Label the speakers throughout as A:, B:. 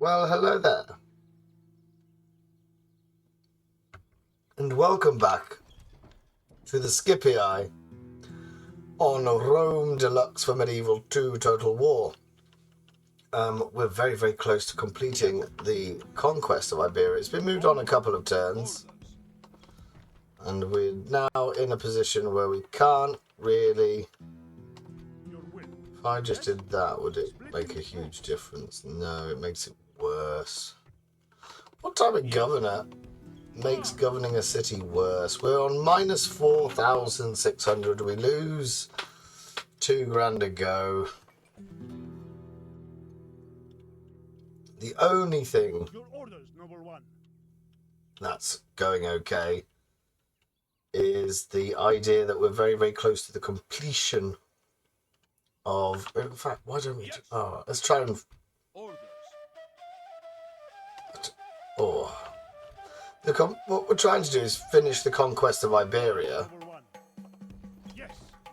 A: Well, hello there, and welcome back to the Scipii on Rome Deluxe for Medieval 2 Total War. We're very, very close to completing the conquest of Iberia. It's been moved on a couple of turns, and we're now in a position where we can't really... If I just did that, would it make a huge difference? No, it makes it worse. What type of governor makes governing a city worse? We're on minus 4,600. We lose 2 grand a go. The only thing that's going okay is the idea that we're very, very close to the completion of... In fact, why don't we... let's try and... what we're trying to do is finish the conquest of Iberia.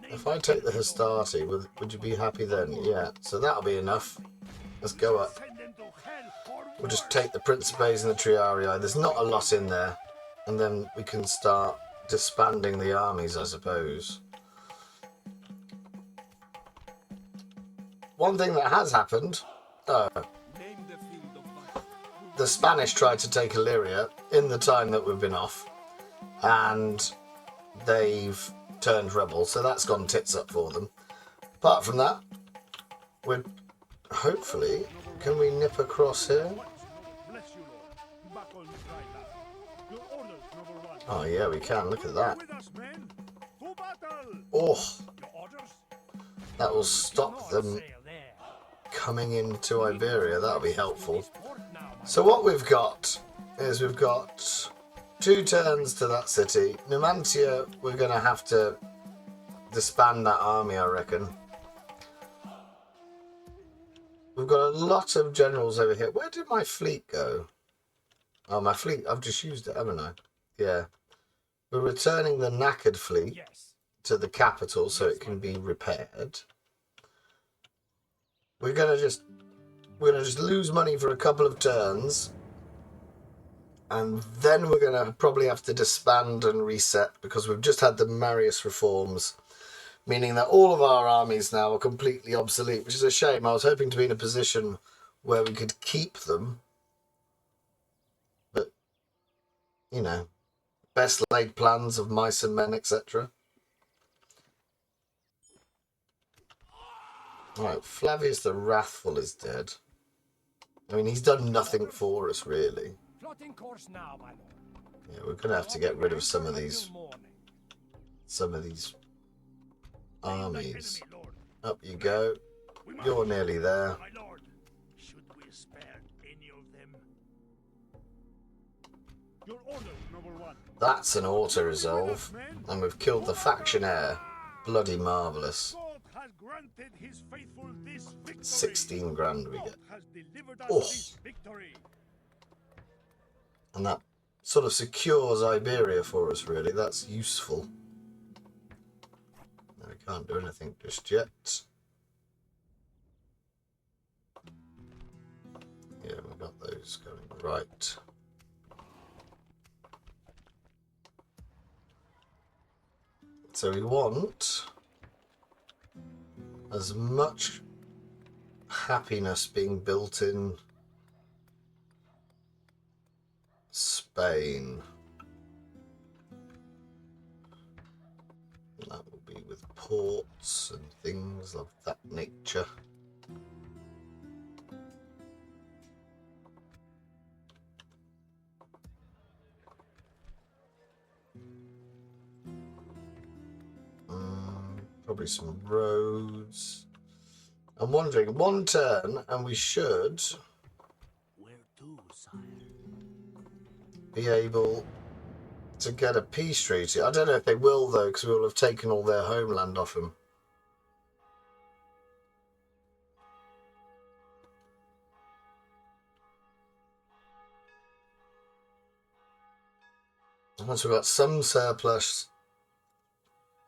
A: If I take the Hastati, would you be happy then? Yeah, so that'll be enough. Let's go up. We'll just take the Principes and the Triarii. There's not a lot in there. And then we can start disbanding the armies, I suppose. One thing that has happened... the Spanish tried to take Illyria in the time that we've been off, and they've turned rebel, so that's gone tits up for them. Apart from that, we're hopefully... Can we nip across here? Oh yeah, we can. Look at that. Oh, that will stop them coming into Iberia. That'll be helpful. So what we've got is we've got 2 turns to that city. Numantia, we're going to have to disband that army, I reckon. We've got a lot of generals over here. Where did my fleet go? Oh, my fleet, I've just used it, haven't I? Yeah. We're returning the knackered fleet to the capital so it can be repaired. We're gonna just lose money for a couple of turns, and then we're gonna probably have to disband and reset because we've just had the Marius reforms, meaning that all of our armies now are completely obsolete, which is a shame. I was hoping to be in a position where we could keep them, but you know, best laid plans of mice and men, etc. Right, Flavius the Wrathful is dead. I mean, he's done nothing for us, really. Yeah, we're going to have to get rid of some of these armies. Up you go. You're nearly there. That's an auto-resolve. And we've killed the faction heir. Bloody marvellous. 16 grand we get. Oh. And that sort of secures Iberia for us, really. That's useful. No, we can't do anything just yet. Yeah, we've got those going right. So we want as much happiness being built in Spain. And that will be with ports and things of that nature. Probably some roads. I'm wondering, 1 turn, and we should be able to get a peace treaty. I don't know if they will, though, because we will have taken all their homeland off them. Once we've got some surplus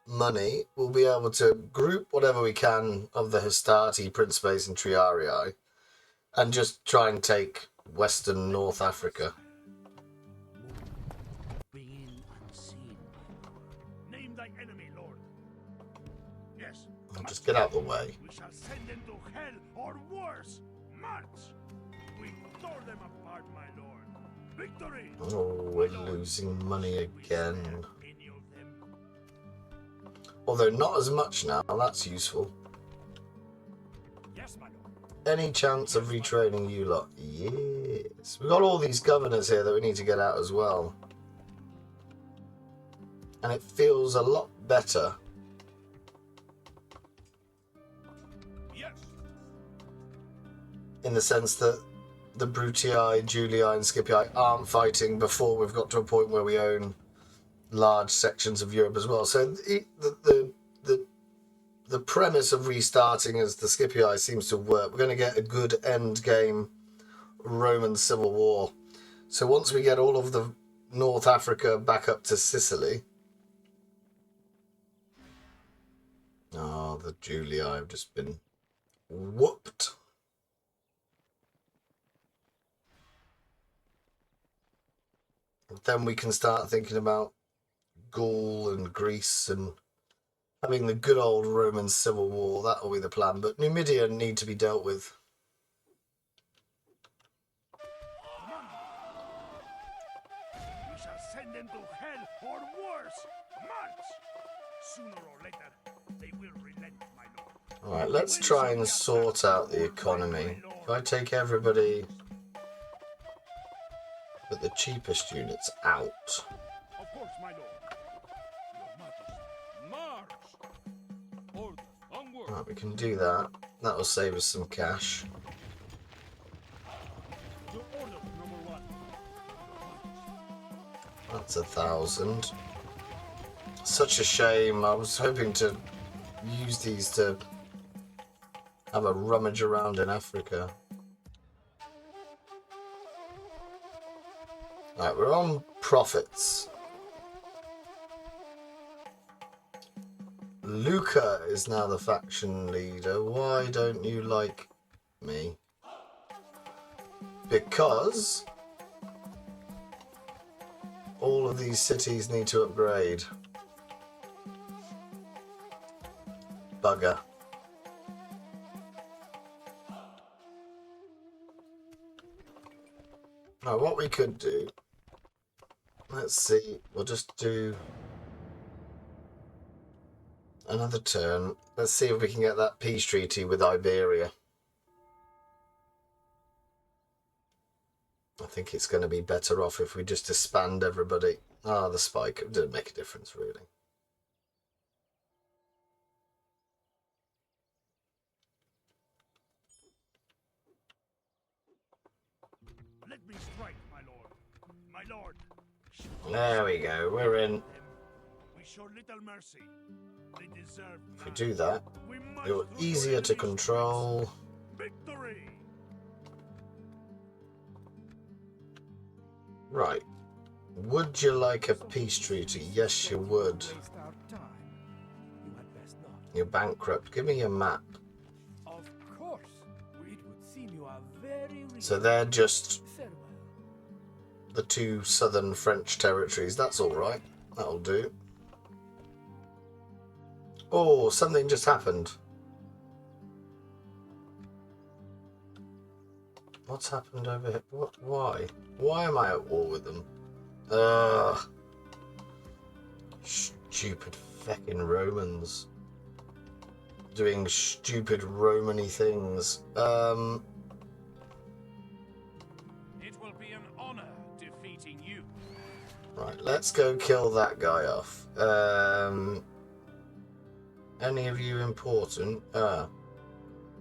A: money, we'll be able to group whatever we can of the Hastati, Principes and Triarii and just try and take Western North Africa.
B: Being unseen. Name thy enemy, Lord. Yes.
A: I'll just get out of the way.
B: We shall send them to hell or worse. March! We tore them apart, my lord. Victory!
A: Oh, we're losing money again.
B: Any of them?
A: Although not as much now, that's useful.
B: Yes, my lord.
A: Any chance of retraining you lot? Yes. We've got all these governors here that we need to get out as well. And it feels a lot better.
B: Yes.
A: In the sense that the Brutii, Julii and Scipii aren't fighting before we've got to a point where we own large sections of Europe as well. So the premise of restarting as the Scipii seems to work. We're going to get a good end game Roman civil war. So once we get all of the North Africa back up to Sicily. Oh, the Julii have just been whooped. Then we can start thinking about Gaul and Greece and having the good old Roman civil war. That'll be the plan. But Numidia need to be dealt with.
B: We shall send them to hell or worse. March! Sooner or later, they will relent, my lord.
A: Alright, let's try and sort out the economy. If I take everybody but the cheapest units out.
B: Of course, my lord. Your Majesty. March! Order, onward.
A: Right, we can do that. That'll save us some cash.
B: Your order, number one.
A: That's 1,000. Such a shame. I was hoping to use these to have a rummage around in Africa. Right, we're on profits. Luca is now the faction leader. Why don't you like me? Because all of these cities need to upgrade. Bugger. Now, what we could do, let's see, we'll just do another turn. Let's see if we can get that peace treaty with Iberia. I think it's going to be better off if we just disband everybody. Ah, the spike. It didn't make a difference, really.
B: Let me strike, my lord. My lord.
A: There we go. We're in.
B: We show little mercy. They deserve
A: If we do that,
B: none.
A: you're easier to control.
B: Victory!
A: Right. Would you like a peace treaty? Yes, you would. You're bankrupt. Give me your map.
C: Of course. It would seem you are very rich.
A: So they're just
C: Farewell.
A: the two southern French territories. That's all right. That'll do. Oh, something just happened. What's happened over here? What? Why? Why am I at war with them? Ugh. Stupid feckin' Romans. Doing stupid Romany things.
B: It will be an honor defeating you.
A: Right, let's go kill that guy off. Any of you important?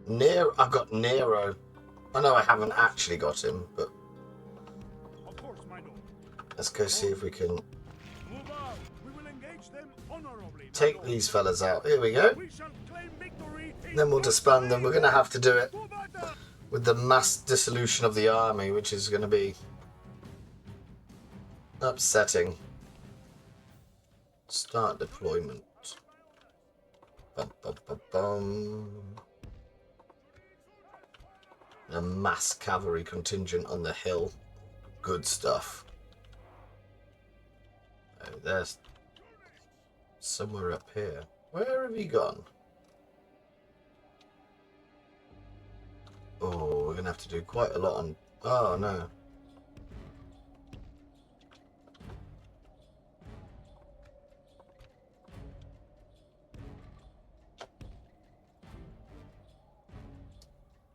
A: Nero. I've got Nero. I know I haven't actually got him, but
B: Of course, my lord.
A: let's go see if we can
B: Move out. We will engage them honorably. my
A: take
B: lord.
A: these fellas out. Here we go.
B: We shall claim victory.
A: Then we'll disband them. We're going to have to do it
B: To battle.
A: with the mass dissolution of the army, which is going to be upsetting. Start deployment. Bum, bum, bum, bum. A mass cavalry contingent on the hill. Good stuff. Oh, there's somewhere up here. Where have you gone? Oh, we're going to have to do quite a lot on... Oh, no.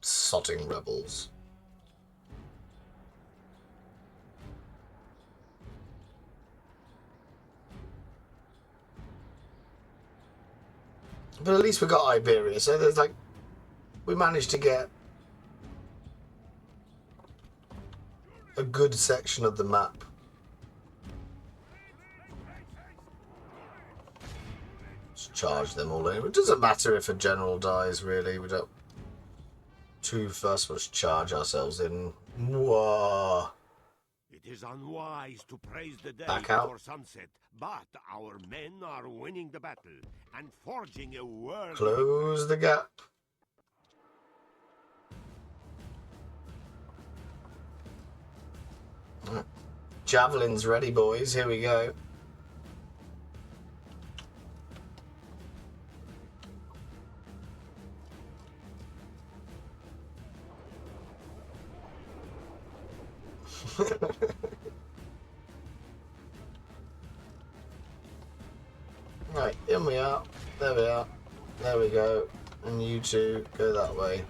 A: Sodding rebels. But at least we got Iberia, so there's like... We managed to get a good section of the map. Just charge them all in. It doesn't matter if a general dies, really. We don't... First, let's charge ourselves in. Whoa.
B: It is unwise to praise the day
A: Back out.
B: before sunset, but our men are winning the battle and forging a world.
A: Close the gap. Javelins ready, boys. Here we go. Right, in we are. There we are. There we go. And you two go that way.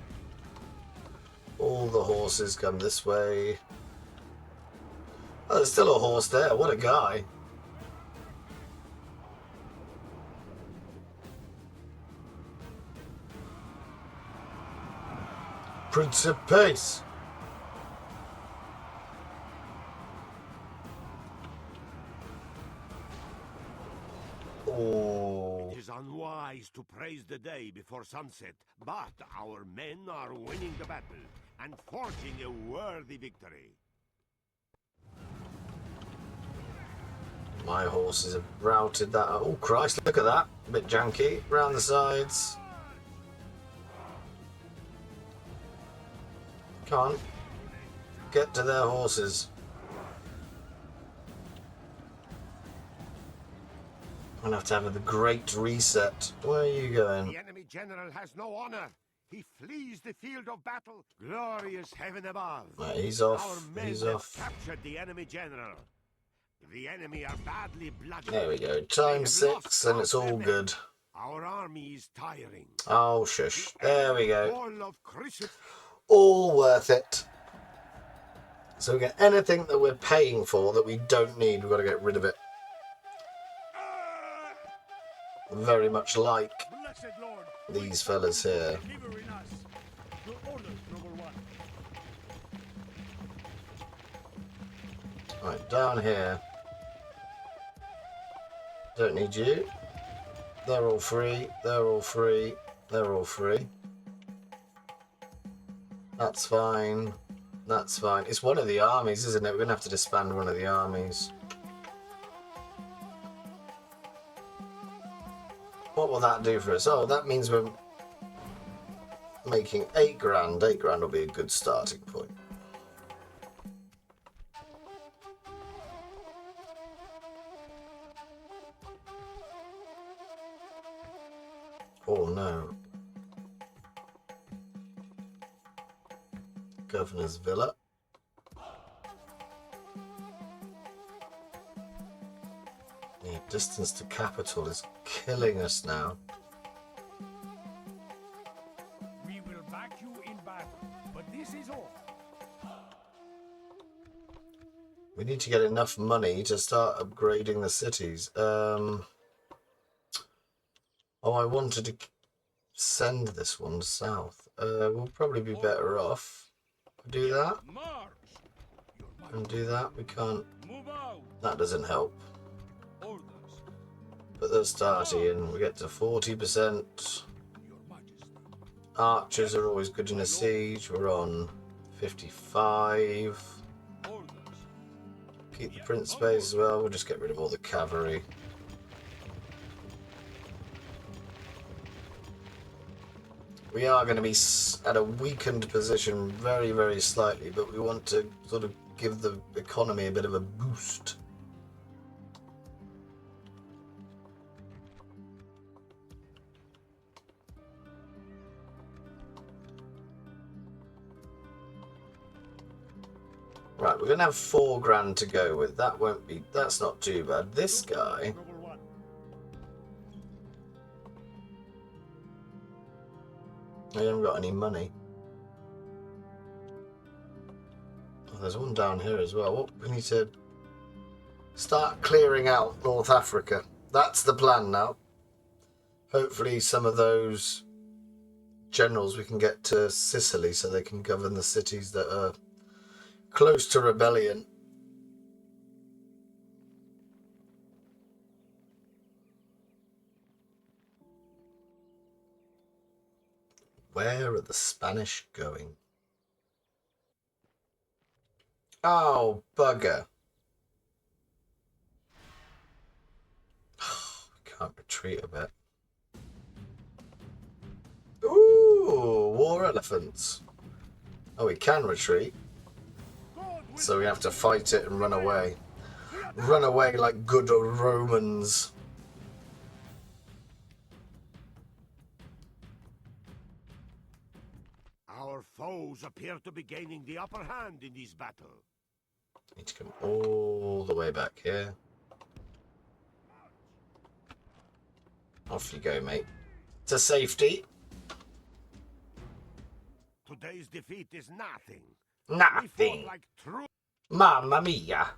A: All the horses come this way. Oh, there's still a horse there. What a guy. Prince of Peace. Oh.
B: It is unwise to praise the day before sunset, but our men are winning the battle and forging a worthy victory.
A: My horses have routed that. Oh Christ, look at that. A bit janky. Round the sides. Can't get to their horses. I'm gonna have to have the great reset. Where are you going?
B: The enemy general has no honor. He flees the field of battle. Glorious heaven above.
A: Right, he's
B: Our
A: off.
B: men
A: He's
B: have
A: off.
B: captured the enemy general. The enemy are badly blooded.
A: There we go.
B: They
A: Times
B: have lost
A: 6 and
B: half
A: it's
B: their
A: all
B: men.
A: good.
B: Our army is tiring.
A: Oh shush. There we go.
B: All of
A: All worth it. So we get anything that we're paying for that we don't need, we've got to get rid of it. Very much like
B: Blessed Lord,
A: these fellas here.
B: deliver in us. Your orders, number one.
A: Right, down here. Don't need you. They're all free. They're all free. They're all free. That's fine. That's fine. It's one of the armies, isn't it? We're going to have to disband one of the armies. What will that do for us? Oh, that means we're making 8 grand. 8 grand will be a good starting point. Oh no. Governor's Villa. The distance to capital is killing us now.
C: We will back you in battle, but this is all.
A: We need to get enough money to start upgrading the cities. Oh, I wanted to send this one south. We'll probably be better off. Do that
C: March!
A: and do that. We can't.
C: Move out!
A: That doesn't help.
C: Orders,
A: Put the starty in. We get to 40%.
C: Your Majesty.
A: Archers are always good in a siege. We're on 55.
C: Orders,
A: Keep the prince space as well. We'll just get rid of all the cavalry. We are going to be at a weakened position very, very slightly, but we want to sort of give the economy a bit of a boost. Right, we're going to have 4 grand to go with. That won't be... That's not too bad. This guy... I haven't got any money. Oh, there's one down here as well. What, we need to start clearing out North Africa. That's the plan now. Hopefully some of those generals we can get to Sicily so they can govern the cities that are close to rebellion. Where are the Spanish going? Oh, bugger. Can't retreat a bit. Ooh, war elephants. Oh, we can retreat. So we have to fight it and run away. Run away like good Romans.
B: Our foes appear to be gaining the upper hand in this battle.
A: Need to come all the way back here. Off you go, mate. To safety.
B: Today's defeat is nothing.
A: Nothing.
B: We fought like true.
A: Mamma mia.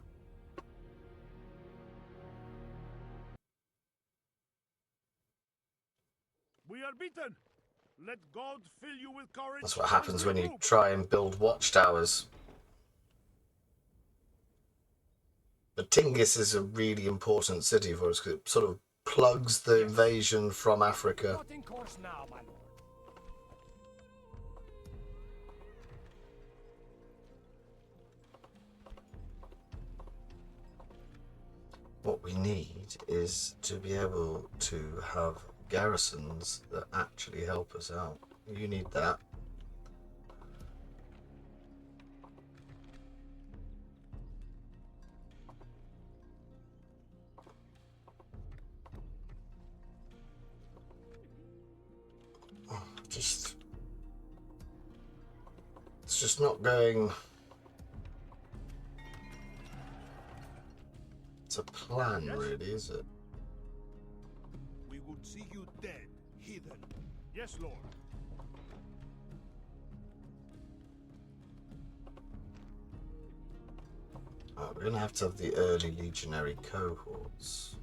B: We are beaten. Let God fill you with courage.
A: That's what happens when you try and build watchtowers. But Tingis is a really important city for us because it sort of plugs the invasion from Africa.
C: Not in course now, my lord.
A: What we need is to be able to have garrisons that actually help us out. You need that. It's just not going to plan, really, is it?
B: We would see you dead, heathen. Yes, Lord.
A: We're going to have the early legionary cohorts.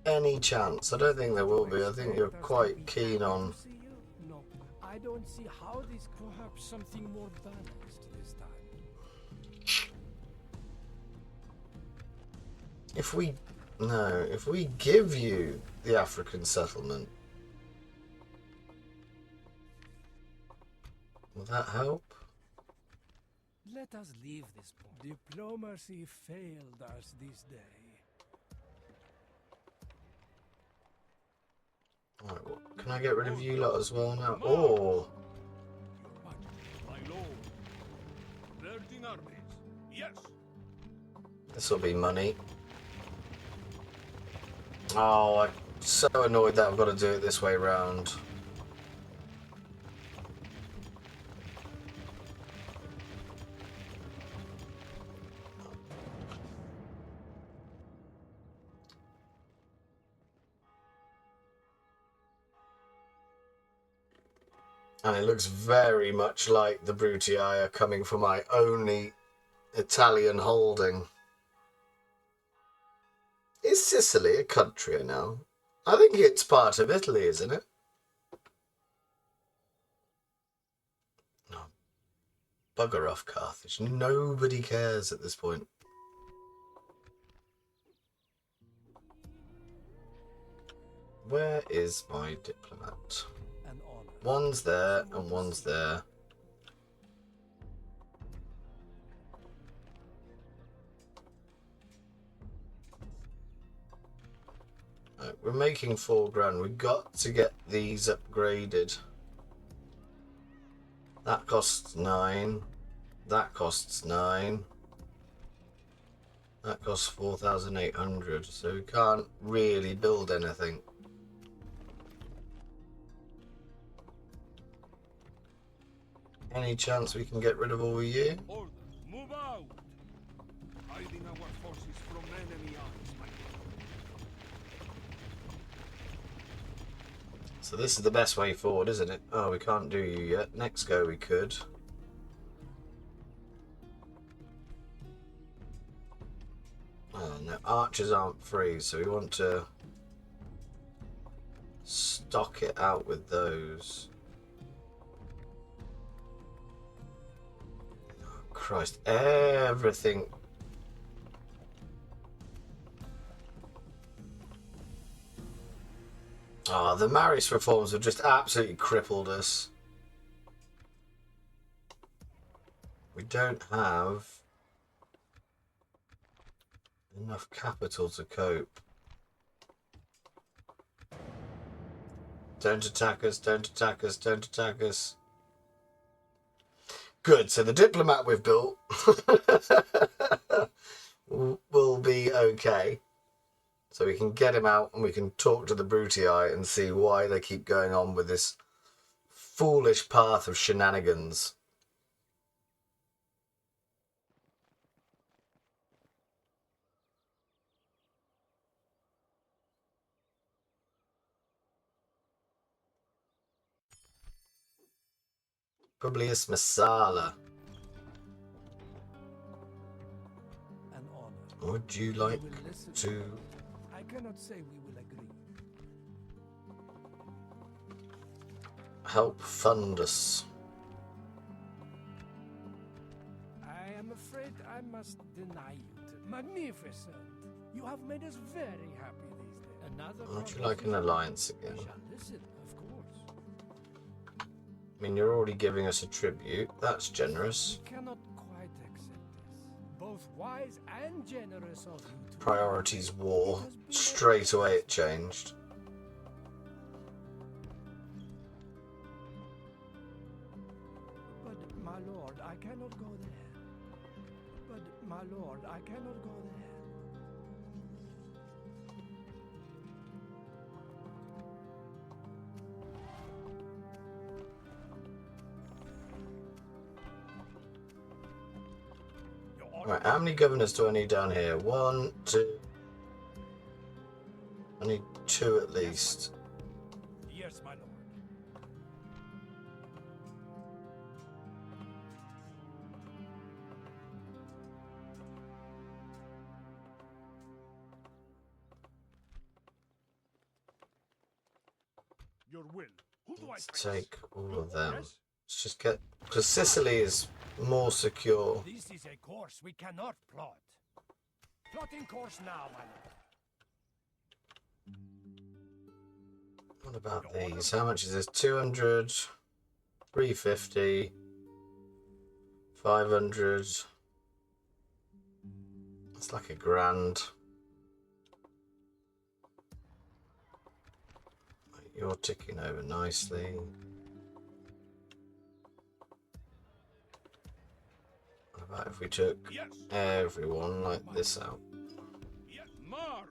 A: Any chance? I don't think there will be. I think you're quite keen on...
C: No, I don't see how this perhaps something more balanced this time.
A: If we give you the African settlement, will that help?
C: Let us leave this point. Diplomacy failed us this day.
A: Alright, well, can I get rid of you lot as well now? Oh!
B: My lord. Merging armies. Yes.
A: This will be money. Oh, I'm so annoyed that I've got to do it this way round. And it looks very much like the Brutii are coming from my only Italian holding. Is Sicily a country now? I think it's part of Italy, isn't it? No. Bugger off, Carthage. Nobody cares at this point. Where is my diplomat? One's there and one's there. Right, we're making 4 grand. We've got to get these upgraded. That costs 9. That costs 9. That costs 4,800. So we can't really build anything. Any chance we can get rid of all you?
B: Order, move out! Hiding our forces from enemy arms, my lord.
A: So this is the best way forward, isn't it? Oh, we can't do you yet. Next go we could. Oh, no, archers aren't free, so we want to stock it out with those. Oh, Christ, everything. Oh, the Maris reforms have just absolutely crippled us. We don't have enough capital to cope. Don't attack us, don't attack us, don't attack us. Good, so the diplomat we've built will be okay. So we can get him out and we can talk to the Brutii and see why they keep going on with this foolish path of shenanigans. Publius Masala.
C: An honor.
A: Would you like
C: We will listen.
A: to
C: I cannot say we will agree.
A: help fund us?
C: I am afraid I must deny you. Magnificent. You have made us very happy these days. Another
A: Would you like an
C: proposition?
A: alliance
C: I
A: again?
C: shall listen, of course.
A: I mean, you're already giving us a tribute. That's generous.
C: We cannot quite accept this. Both wise and generous of you to
A: Priorities war. Straight away it changed.
C: But my lord, I cannot go there. But my lord, I cannot go there.
B: Your order.
A: Right, how many governors do I need down here? 1, 2. I need 2 at least.
B: Yes, my lord. Your will. Who do
A: Let's
B: I face?
A: take all
B: Your
A: of them.
B: orders?
A: Let's just get... Because Sicily is more secure.
C: This is a course we cannot plot. Plotting course now, my lord.
A: What about these? How much is this? 200, 350, 500. It's like $1 grand. You're ticking over nicely. What about if we took
B: Yes.
A: everyone like this out?
B: Yes. March.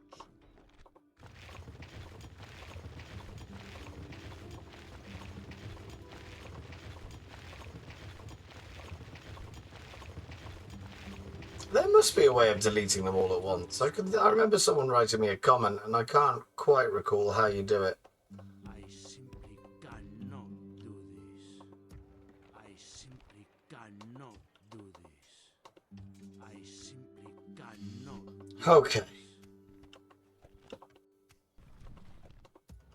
A: There must be a way of deleting them all at once. I remember someone writing me a comment and I can't quite recall how you do it.
B: I simply cannot do this. I simply cannot do this. I simply cannot do
A: Okay.
B: this.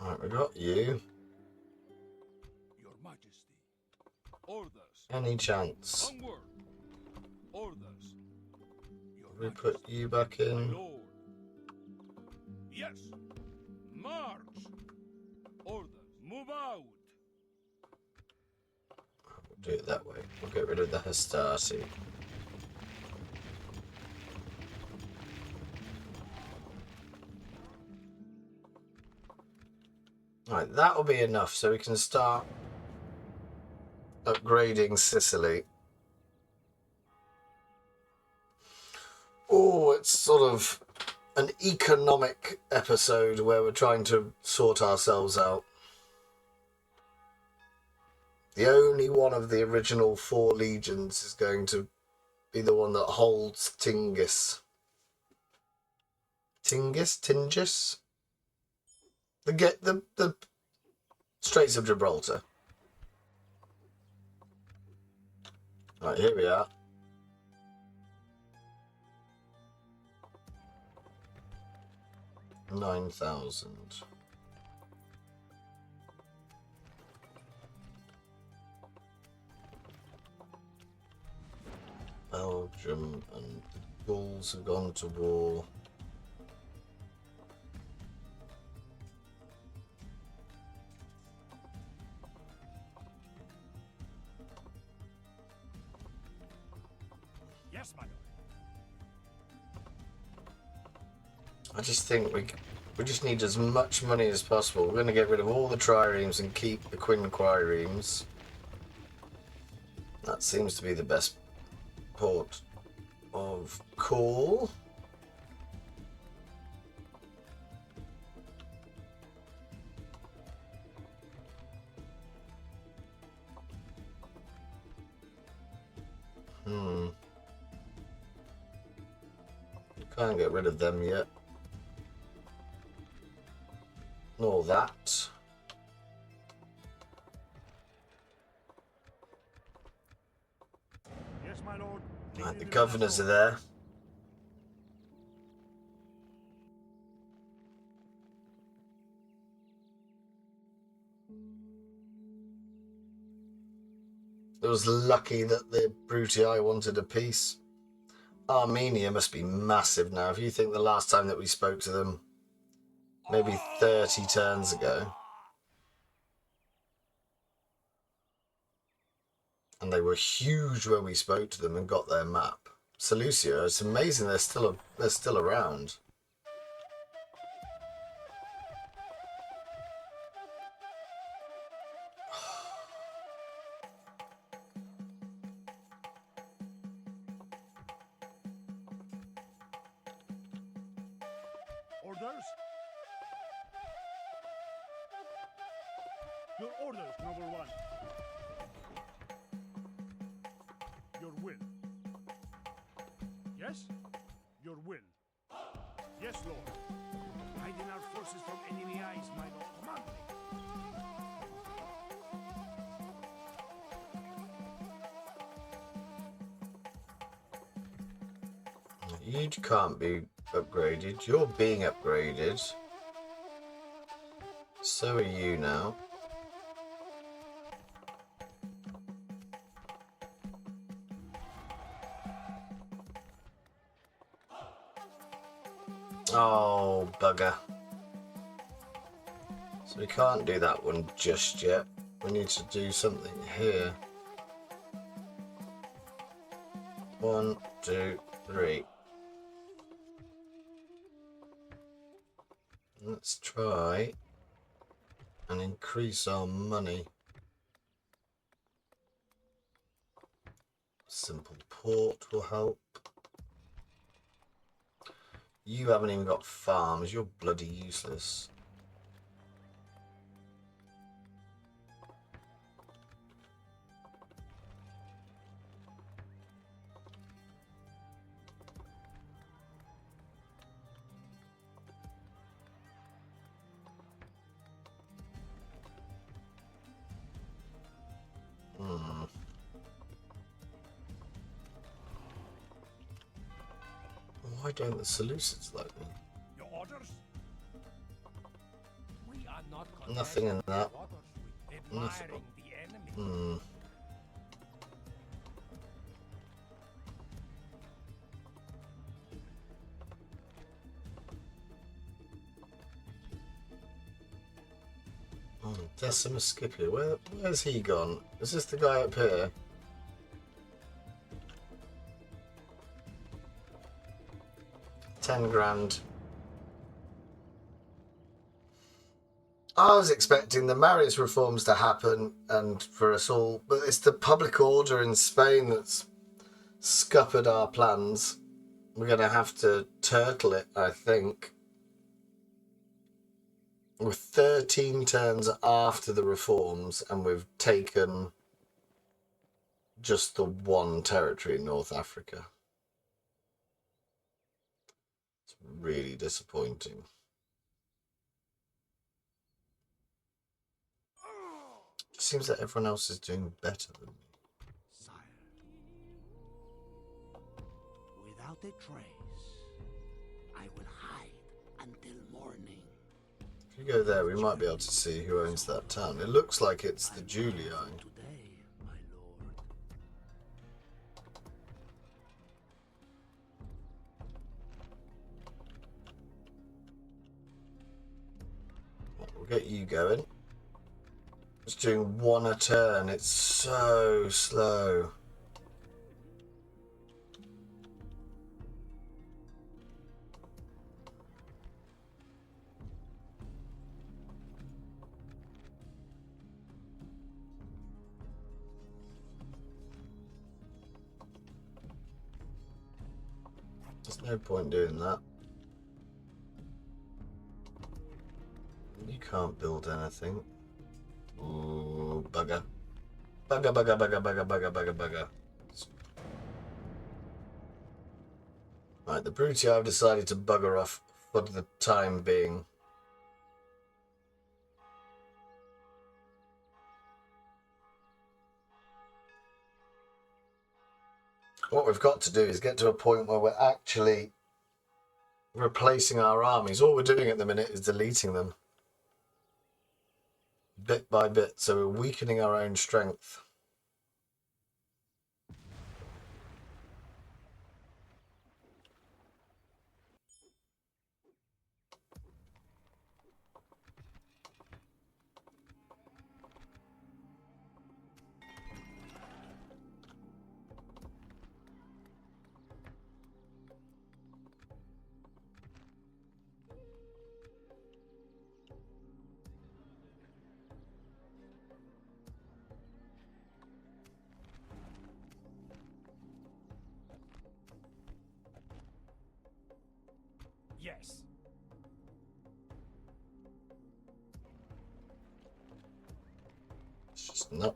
A: Alright, we got you.
B: Your Majesty. Orders.
A: Any chance?
B: Onward. Orders. Your
A: We
B: Majesty.
A: put you back
B: My
A: in.
B: lord. Yes. March. Orders. Move out.
A: We'll do it that way. We'll get rid of the Hastati. Right, that'll be enough so we can start upgrading Sicily. Oh, it's sort of an economic episode where we're trying to sort ourselves out. The only one of the original 4 legions is going to be the one that holds Tingis. Tingis? The Straits of Gibraltar. Right, here we are. $9,000. Belgium and the Gauls have gone to war.
B: Yes, my lord.
A: I just think we just need as much money as possible. We're going to get rid of all the triremes and keep the quinquiremes. That seems to be the best port of call. Can't get rid of them yet. Nor that.
B: Yes, my lord.
A: Right, the governors are there. It was lucky that the Brutii wanted a peace. Armenia must be massive now. If you think the last time that we spoke to them, maybe 30 turns ago, and they were huge when we spoke to them and got their map. Seleucia, it's amazing they're still around.
B: Orders? Your orders, number 1. Your will. Yes? Your will. Yes, Lord. Hiding our forces from enemy eyes, my lord. Command me.
A: You can't be upgraded. You're being upgraded. So are you now. Oh, bugger. So we can't do that one just yet. We need to do something here. 1, 2, 3. Let's try and increase our money. Simple port will help. You haven't even got farms. You're bloody useless. Why don't the Seleucids like me?
B: Your orders?
C: We are not
A: Nothing in that.
C: admiring the enemy.
A: Decimus Scipii. Where's he gone? Is this the guy up here? $10 grand. I was expecting the Marius reforms to happen and for us all, but it's the public order in Spain that's scuppered our plans. We're going to have to turtle it, I think. We're 13 turns after the reforms, and we've taken just the one territory in North Africa. It's really disappointing. It seems that everyone else is doing better than me.
B: Sire, without a trace, I will hide until morning.
A: If you go there, we might be able to see who owns that town. It looks like it's the Julii.
B: Today, my lord.
A: We'll get you going. It's doing one a turn. It's so slow. There's no point doing that. You can't build anything. Ooh, bugger. Bugger, bugger, bugger, bugger, bugger, bugger, bugger. Right, the Brutii have decided to bugger off for the time being. What we've got to do is get to a point where we're actually replacing our armies. All we're doing at the minute is deleting them. Bit by bit, so we're weakening our own strength.
C: Yes.
A: It's just not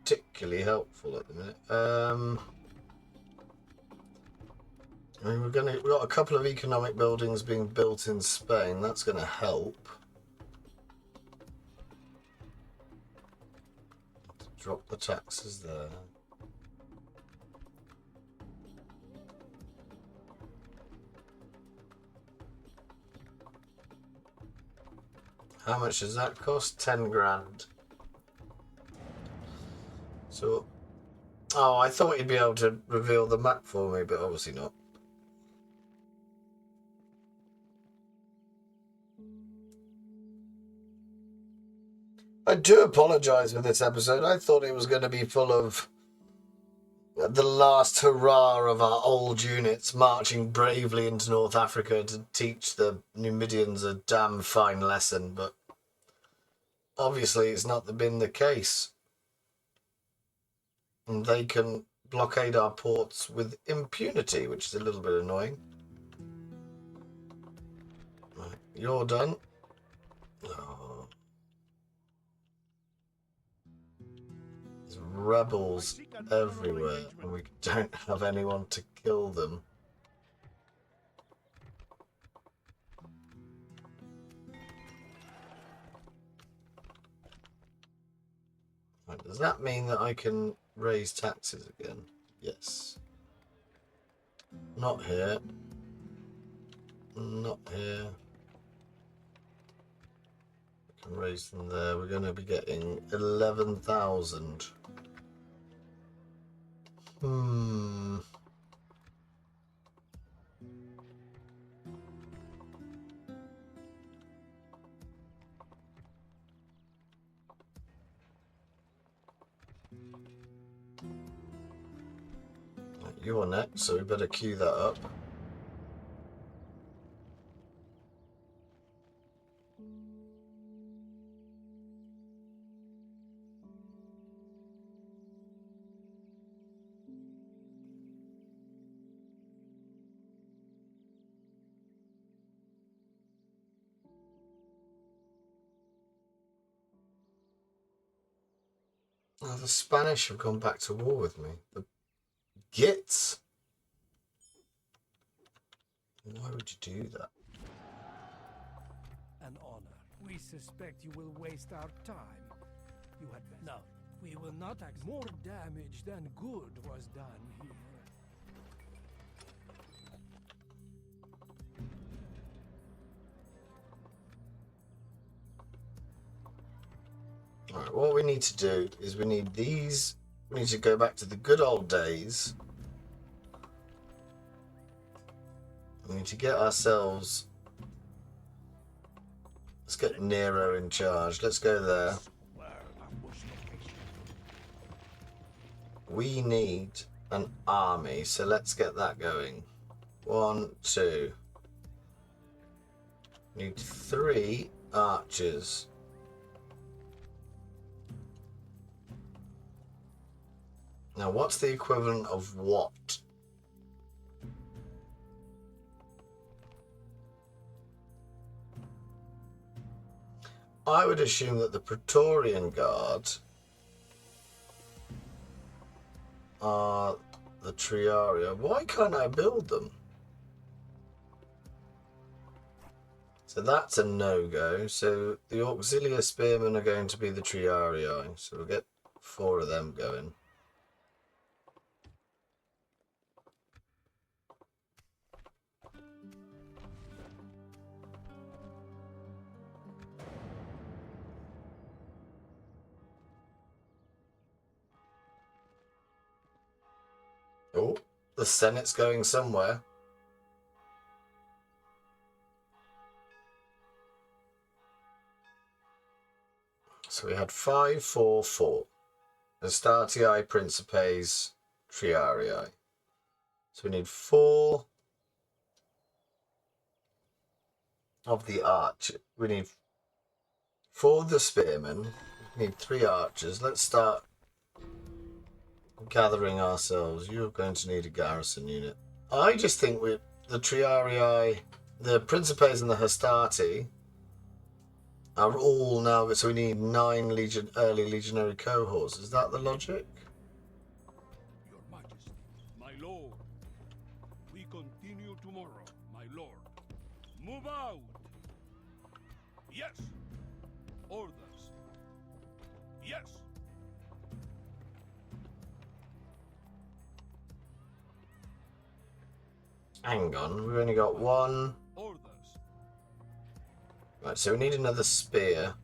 A: particularly helpful at the minute. I mean, we've got a couple of economic buildings being built in Spain. That's going to help. Drop the taxes there. How much does that cost? 10 grand. So, oh, I thought you'd be able to reveal the map for me, but obviously not. I do apologise for this episode. I thought it was going to be full of the last hurrah of our old units marching bravely into North Africa to teach the Numidians a damn fine lesson, but obviously it's not been the case. And they can blockade our ports with impunity, which is a little bit annoying. Right, you're done. Oh. There's rebels everywhere, and we don't have anyone to kill them. Right, does that mean that I can raise taxes again? Yes. Not here. Not here. I can raise them there. We're going to be getting 11,000. You're next, so we better queue that up. Oh, the Spanish have gone back to war with me. The Gits? Why would you do that?
C: An honor. We suspect you will waste our time. You had better. No, we will not accept. More damage than good was done here.
A: Alright, what we need to do is we need these. We need to go back to the good old days. We need to get ourselves. Let's get Nero in charge. Let's go there. We need an army, so let's get that going. 1, 2. Need 3 archers. Now, what's the equivalent of what? I would assume that the Praetorian Guard are the Triaria. Why can't I build them? So that's a no-go. So the Auxiliary Spearmen are going to be the Triarii. So we'll get 4 of them going. Oh, the Senate's going somewhere. So we had 5, 4, 4. Astatiae, Principes, Triarii. So we need 4 of the arch. We need 4 of the spearmen. We need 3 archers. Let's start gathering ourselves. You're going to need a garrison unit. I just think with the Triarii, the Principes and the Hastati are all now, so we need 9 early legionary cohorts. Is that the logic?
B: Your Majesty, my lord. We continue tomorrow, my lord. Move out! Yes! Orders. Yes!
A: Hang on, we've only got 1.
B: Orders.
A: Right, so we need another spear.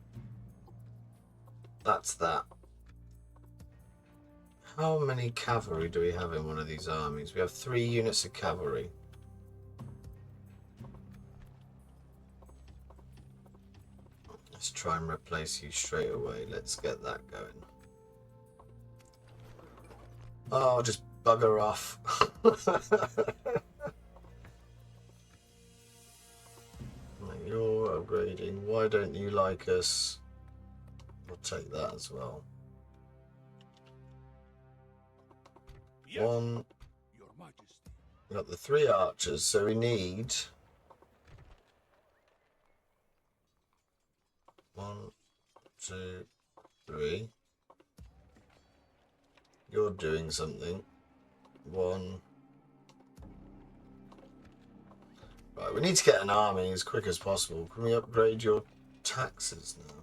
A: That's that. How many cavalry do we have in one of these armies? We have 3 units of cavalry. Let's try and replace you straight away. Let's get that going. Oh, just bugger off. You're upgrading. Why don't you like us? We'll take that as well.
B: Yes.
A: 1.
B: Your Majesty.
A: We've got the 3 archers, so we need 1, 2, 3. You're doing something. 1. Right, we need to get an army as quick as possible. Can we upgrade your taxes now?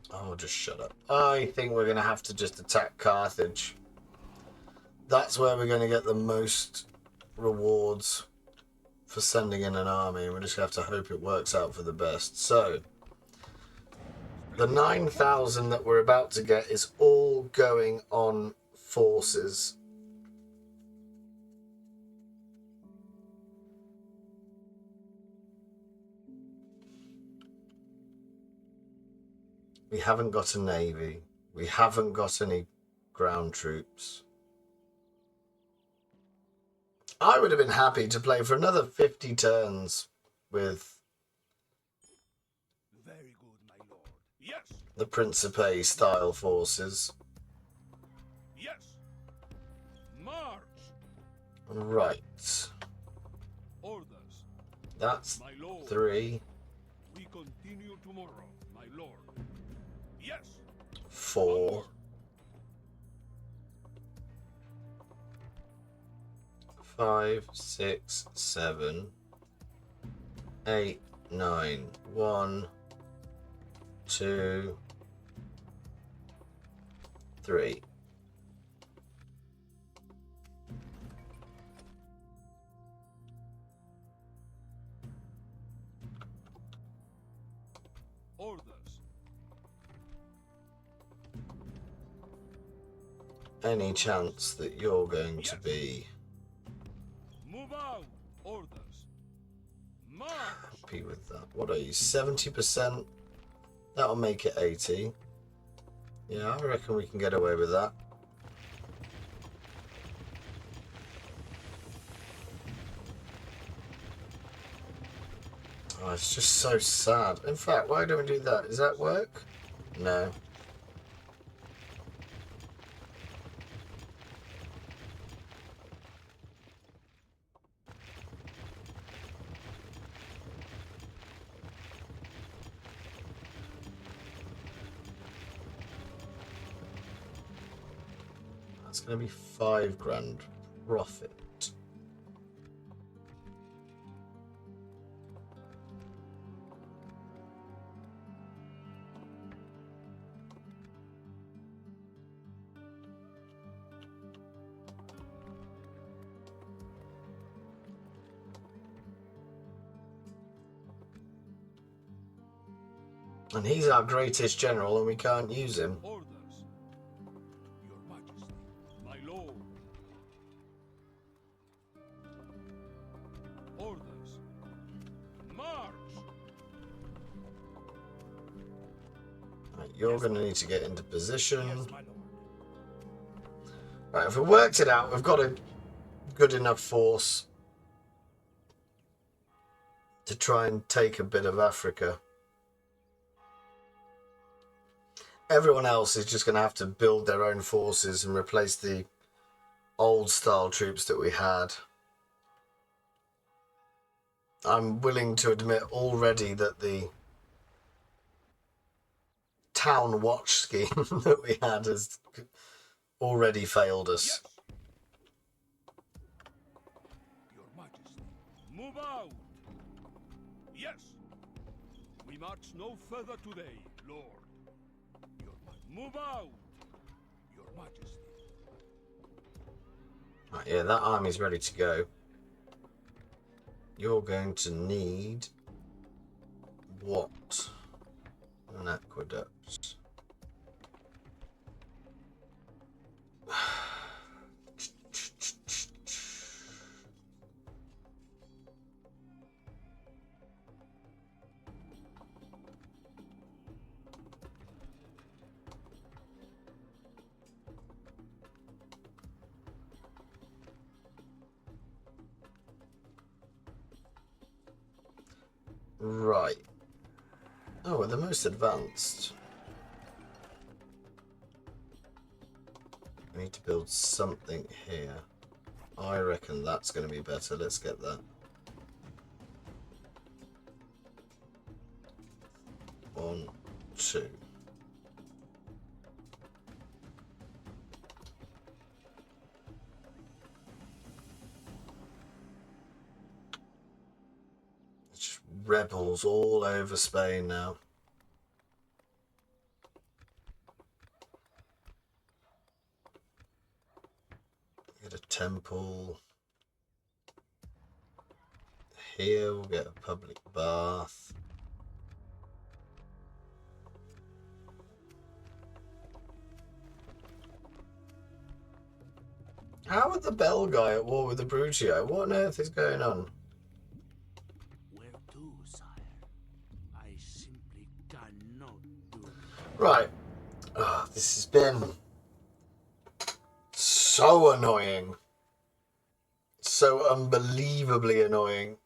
A: Oh, just shut up. I think we're going to have to just attack Carthage. That's where we're going to get the most rewards for sending in an army. We're just going to have to hope it works out for the best. So, the 9,000 that we're about to get is all going on forces. We haven't got a navy. We haven't got any ground troops. I would have been happy to play for another 50 turns with
B: Very good, my lord. Yes!
A: the Principe style forces.
B: Yes! March!
A: Right.
B: Orders.
A: That's
B: My lord.
A: 3.
B: We continue tomorrow, my lord. Yes.
A: 4, 5, 6, 7, 8, 9, 1, 2, 3.
B: Orders.
A: Any chance that you're going to be
B: Move out. Orders. March.
A: happy with that? What are you, 70%? That'll make it 80. Yeah, I reckon we can get away with that. Oh, it's just so sad. In fact, why don't we do that? Does that work? No. That's going to be 5 grand profit. And he's our greatest general and we can't use him.
B: Orders. Your Majesty, my lord. Orders. March.
A: Right, you're going to need to get into position.
C: Yes, my lord.
A: Right, if we worked it out, we've got a good enough force to try and take a bit of Africa. Everyone else is just going to have to build their own forces and replace the old style troops that we had. I'm willing to admit already that the town watch scheme that we had has already failed us.
B: Yes. Your Majesty. Move out. Yes. We march no further today, Lord. Your Move out. Your Majesty.
A: Right, yeah, that army's ready to go. You're going to need what? An aqueduct. Right. Oh, we're the most advanced. We need to build something here. I reckon that's going to be better. Let's get that. 1, 2. Rebels all over Spain now. Get a temple. Here we'll get a public bath. How are the Bell guy at war with the Brutio? What on earth is going on? Right. Oh, this has been so annoying. So unbelievably annoying.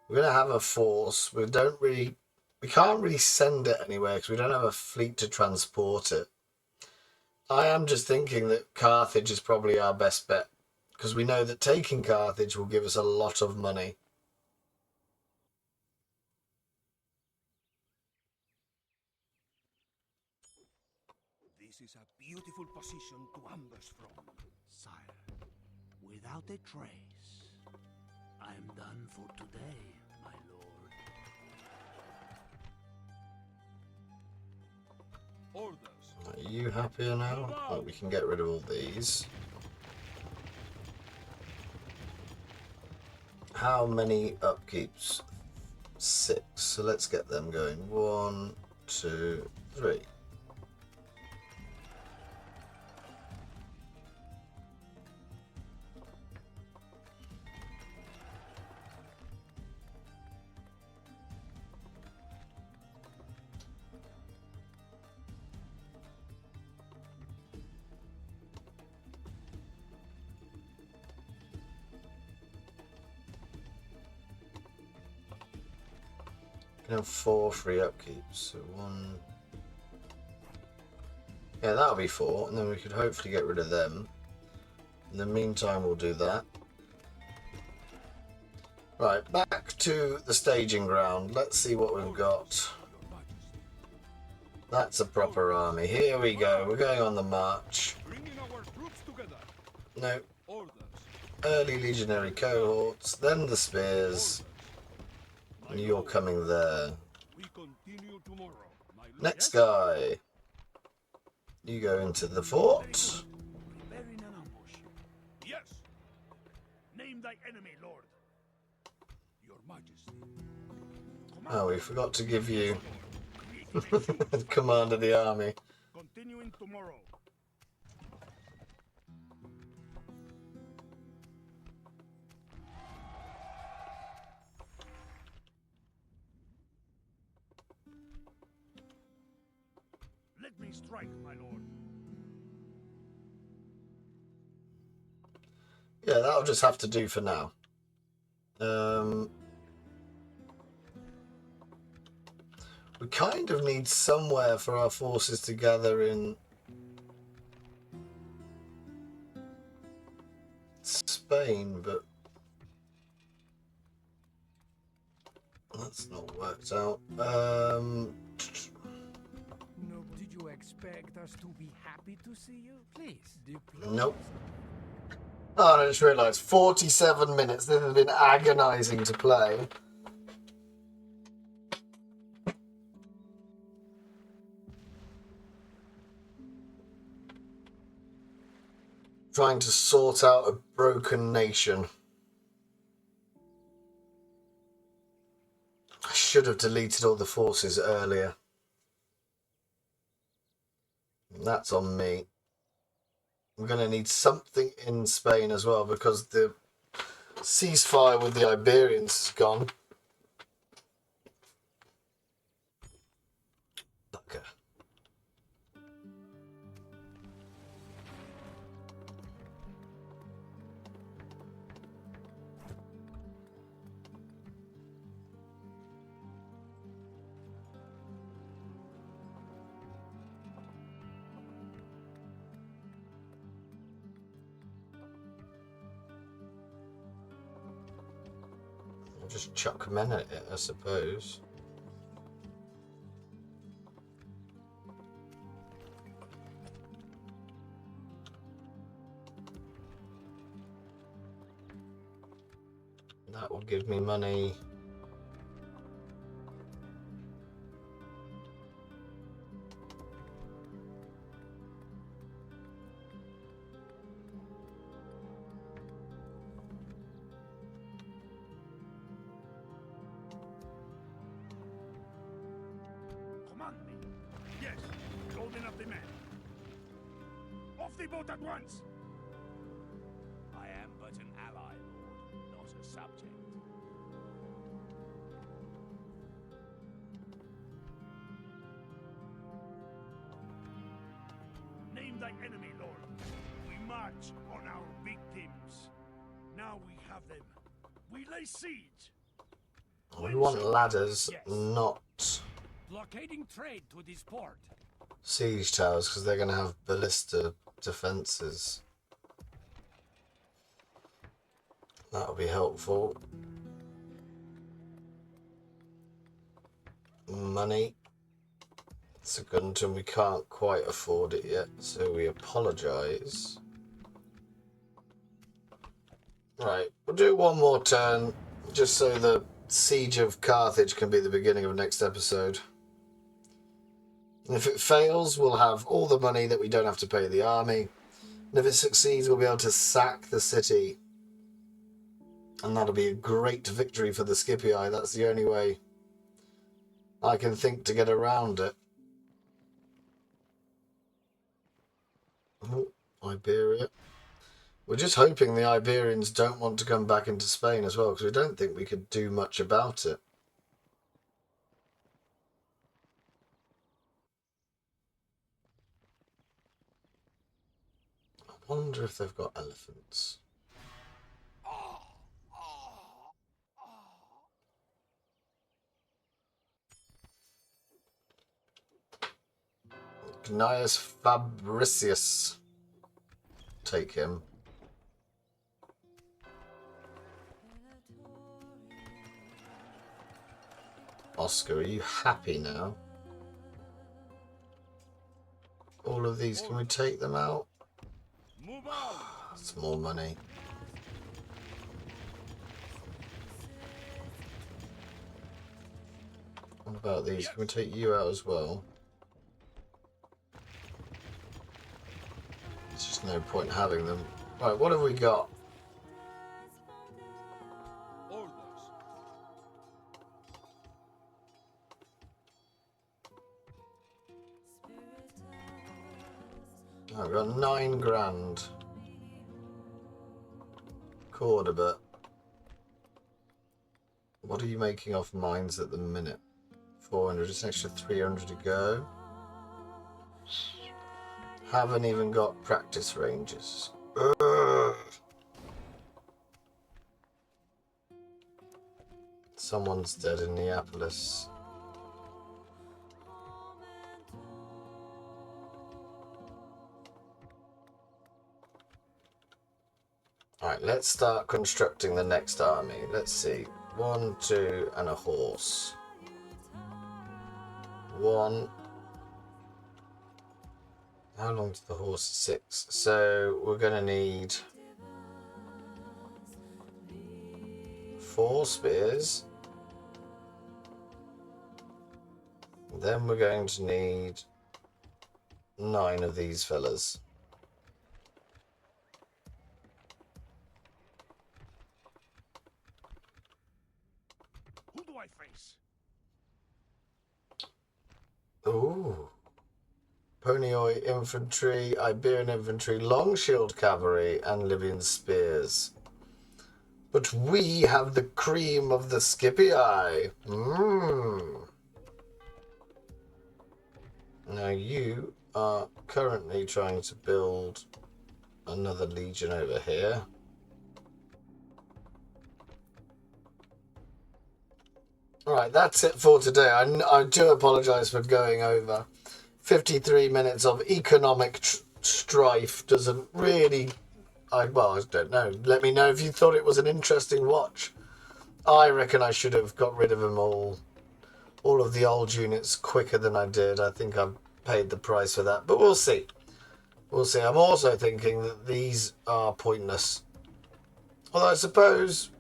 A: We're going to have a force. We can't really send it anywhere because we don't have a fleet to transport it. I am just thinking that Carthage is probably our best bet because we know that taking Carthage will give us a lot of money.
B: This is a beautiful position to ambush from.
D: Sire, without a trace, I am done for today, my lord.
B: Orders.
A: Are you happier now? Oh, we can get rid of all these. How many upkeeps? 6. So let's get them going. 1, 2, 3. Can have 4 free upkeeps. So 1. Yeah, that'll be 4, and then we could hopefully get rid of them. In the meantime, we'll do that. Right, back to the staging ground. Let's see what we've got. That's a proper army. Here we go. We're going on the march.
B: Bringing our troops together.
A: No.
B: Orders.
A: Early legionary cohorts, then the spears. And you're coming there.
B: We continue tomorrow. My lord.
A: Next guy. You go into the fort.
B: Preparing an ambush. Yes. Name thy enemy, Lord. Your Majesty.
A: Oh, we forgot to give you command of the army.
B: Continuing tomorrow. Let me strike, my lord.
A: Yeah, that'll just have to do for now. We kind of need somewhere for our forces to gather in Spain, but that's not worked out.
C: No, did you expect us to be happy to see you? Please, diplomacy.
A: Nope. Oh, and I just realised 47 minutes. This has been agonising to play. Trying to sort out a broken nation. I should have deleted all the forces earlier. That's on me. We're going to need something in Spain as well because the ceasefire with the Iberians is gone. Bugger. Just chuck men at it, I suppose. That will give me money.
B: Command me. Yes. Loading up the men. Off the boat at once.
D: I am but an ally, lord, not a subject.
B: Name thy enemy, Lord. We march on our victims. Now we have them. We lay siege.
A: We want ladders,
B: Yes.
A: not
C: Blockading trade to this port.
A: siege towers, because they're going to have ballista defences. That'll be helpful. Money. Secundum, we can't quite afford it yet, so we apologise. Right, we'll do one more turn, just so the Siege of Carthage can be the beginning of next episode. And if it fails, we'll have all the money that we don't have to pay the army. And if it succeeds, we'll be able to sack the city. And that'll be a great victory for the Scipii. That's the only way I can think to get around it. Oh, Iberia. We're just hoping the Iberians don't want to come back into Spain as well, because we don't think we could do much about it. I wonder if they've got elephants. Gnaeus Fabricius. Take him. Oscar, are you happy now? All of these, can we take them out?
B: Move on.
A: That's more money. What about these? Can we take you out as well? There's just no point having them. Right, what have we got? Oh, we've got 9 grand. Quarter bit. What are you making off mines at the minute? 400, just an extra 300 to go. Haven't even got practice ranges. Ugh. Someone's dead in Neapolis. Alright, let's start constructing the next army. Let's see. 1, 2, and a horse. 1. How long does the horse? 6. So we're going to need 4 spears. Then we're going to need 9 of these fellas.
B: Who do I face?
A: Ooh. Ponioi infantry, Iberian infantry, long shield cavalry, and Libyan spears. But we have the cream of the Scipii. Now you are currently trying to build another legion over here. Alright, that's it for today. I do apologise for going over. 53 minutes of economic strife doesn't really... I don't know. Let me know if you thought it was an interesting watch. I reckon I should have got rid of them all of the old units quicker than I did. I think I've paid the price for that, but we'll see. We'll see. I'm also thinking that these are pointless. Although I suppose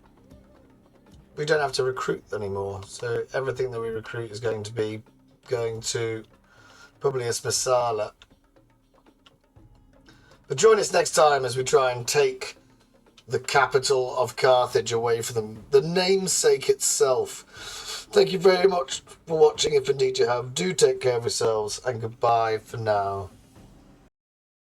A: we don't have to recruit anymore, so everything that we recruit is going to be going to Publius Messala. But join us next time as we try and take the capital of Carthage away from them, the namesake itself. Thank you very much for watching, if indeed you have. Do take care of yourselves, and goodbye for now.